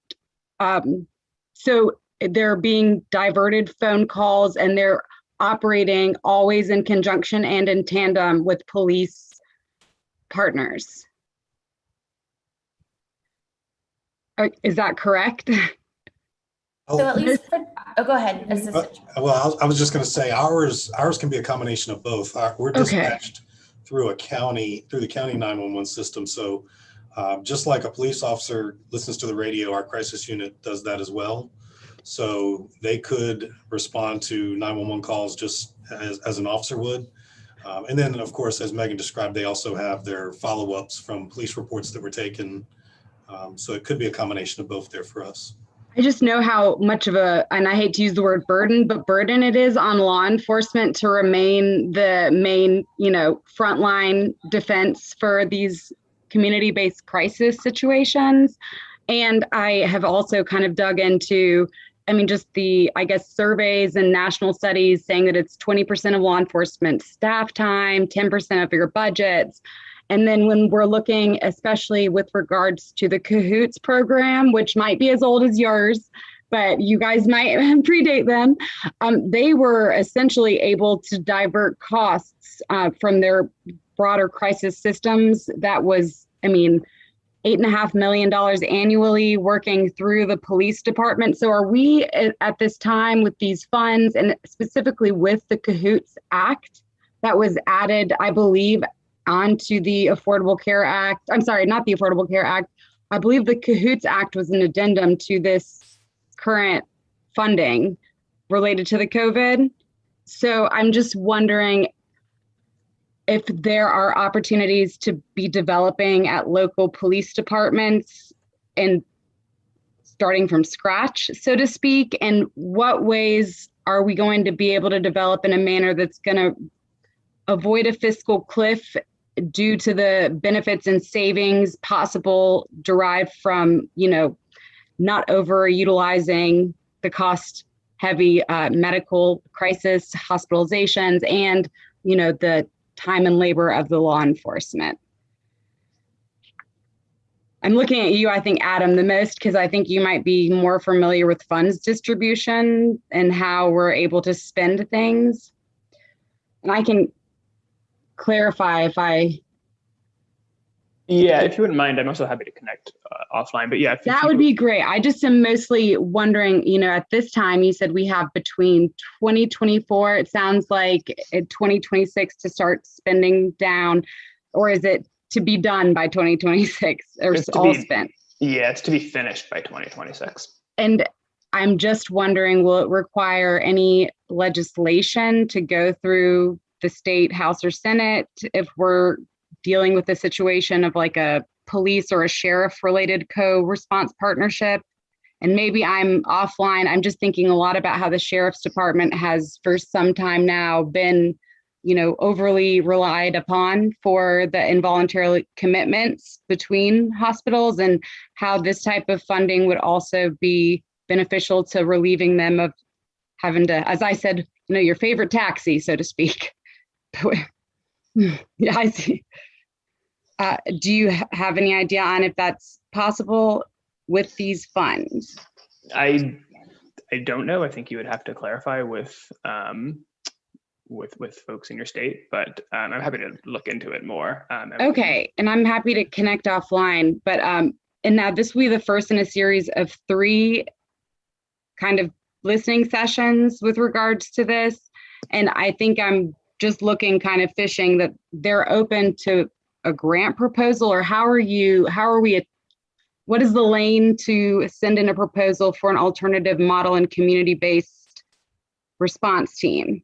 So they're being diverted phone calls, and they're operating always in conjunction and in tandem with police partners. Is that correct? So at least, go ahead. Well, I was just going to say ours can be a combination of both. We're dispatched through the county 911 system. So just like a police officer listens to the radio, our crisis unit does that as well. So they could respond to 911 calls just as an officer would. And then, of course, as Megan described, they also have their follow-ups from police reports that were taken. So it could be a combination of both there for us. I just know how much of and I hate to use the word burden, but burden it is on law enforcement to remain the main, frontline defense for these community-based crisis situations. And I have also kind of dug into, just the, surveys and national studies saying that it's 20% of law enforcement staff time, 10% of your budgets. And then when we're looking, especially with regards to the CAHOOTS program, which might be as old as yours, but you guys might predate them, they were essentially able to divert costs from their broader crisis systems. That was, $8.5 million annually working through the police department. So are we at this time with these funds, and specifically with the CAHOOTS Act that was added, I believe, onto the Affordable Care Act. I'm sorry, not the Affordable Care Act. I believe the CAHOOTS Act was an addendum to this current funding related to the COVID. So I'm just wondering if there are opportunities to be developing at local police departments and starting from scratch, so to speak, and what ways are we going to be able to develop in a manner that's going to avoid a fiscal cliff due to the benefits and savings possible derived from, not overutilizing the cost heavy medical crisis hospitalizations and, the time and labor of the law enforcement. I'm looking at you, I think, Adam, the most, because I think you might be more familiar with funds distribution and how we're able to spend things. And I can clarify if Yeah, if you wouldn't mind, I'm also happy to connect offline. But yeah, that would be great. I just am mostly wondering, at this time, you said we have between 2024, it sounds like 2026 to start spending down, or is it to be done by 2026 or all spent? Yeah, it's to be finished by 2026. And I'm just wondering, will it require any legislation to go through the state House or Senate if we're dealing with a situation of like a police or a sheriff related co-response partnership? And maybe I'm offline. I'm just thinking a lot about how the sheriff's department has for some time now been, overly relied upon for the involuntary commitments between hospitals, and how this type of funding would also be beneficial to relieving them of having to, as I said, your favorite taxi, so to speak. Yeah, I see. Do you have any idea on if that's possible with these funds? I don't know. I think you would have to clarify with with folks in your state, but I'm happy to look into it more. Okay, and I'm happy to connect offline, but and now this will be the first in a series of 3 kind of listening sessions with regards to this. And I think I'm just looking kind of fishing that they're open to a grant proposal, or what is the lane to send in a proposal for an alternative model and community-based response team?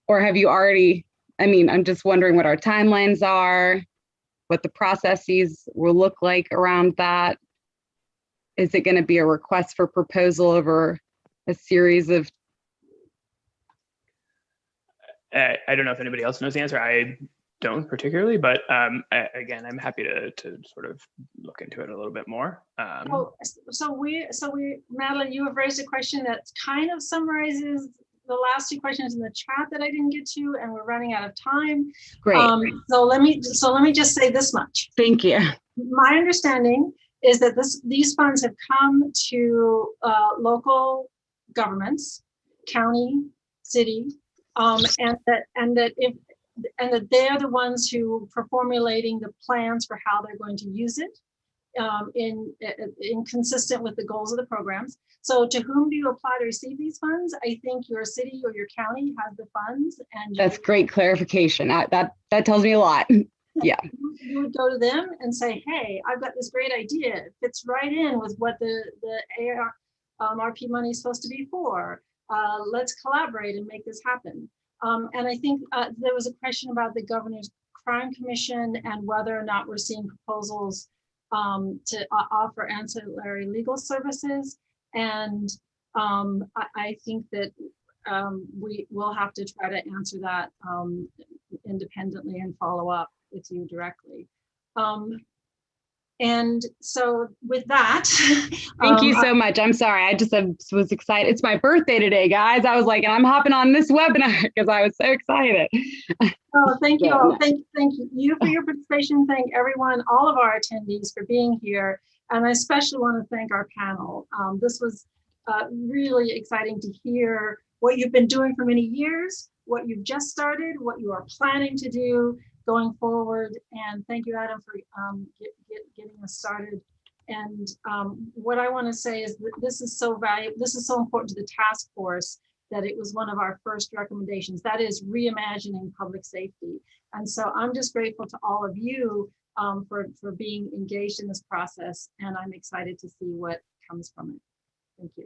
Or have you already, I'm just wondering what our timelines are, what the processes will look like around that. Is it going to be a request for proposal over a series of? I don't know if anybody else knows the answer. I don't particularly, but again, I'm happy to sort of look into it a little bit more. So Madeline, you have raised a question that kind of summarizes the last 2 questions in the chat that I didn't get to, and we're running out of time. Great. So let me just say this much. Thank you. My understanding is that these funds have come to local governments, county, city, and that they're the ones who are formulating the plans for how they're going to use it, in consistent with the goals of the programs. So to whom do you apply to receive these funds? I think your city or your county has the funds, and that's great clarification. That tells me a lot. Yeah. You would go to them and say, hey, I've got this great idea. It fits right in with what the RP money is supposed to be for. Let's collaborate and make this happen. And I think there was a question about the Governor's Crime Commission and whether or not we're seeing proposals to offer ancillary legal services. And I think that we will have to try to answer that independently and follow up with you directly. And so with that, thank you so much. I'm sorry. I just was excited. It's my birthday today, guys. I was like, and I'm hopping on this webinar because I was so excited. Oh, thank you all. Thank you for your participation. Thank everyone, all of our attendees for being here. And I especially want to thank our panel. This was really exciting to hear what you've been doing for many years, what you've just started, what you are planning to do going forward. And thank you, Adam, for getting us started. And what I want to say is that this is so valuable. This is so important to the task force that it was one of our first recommendations. That is reimagining public safety. And so I'm just grateful to all of you for being engaged in this process. And I'm excited to see what comes from it. Thank you.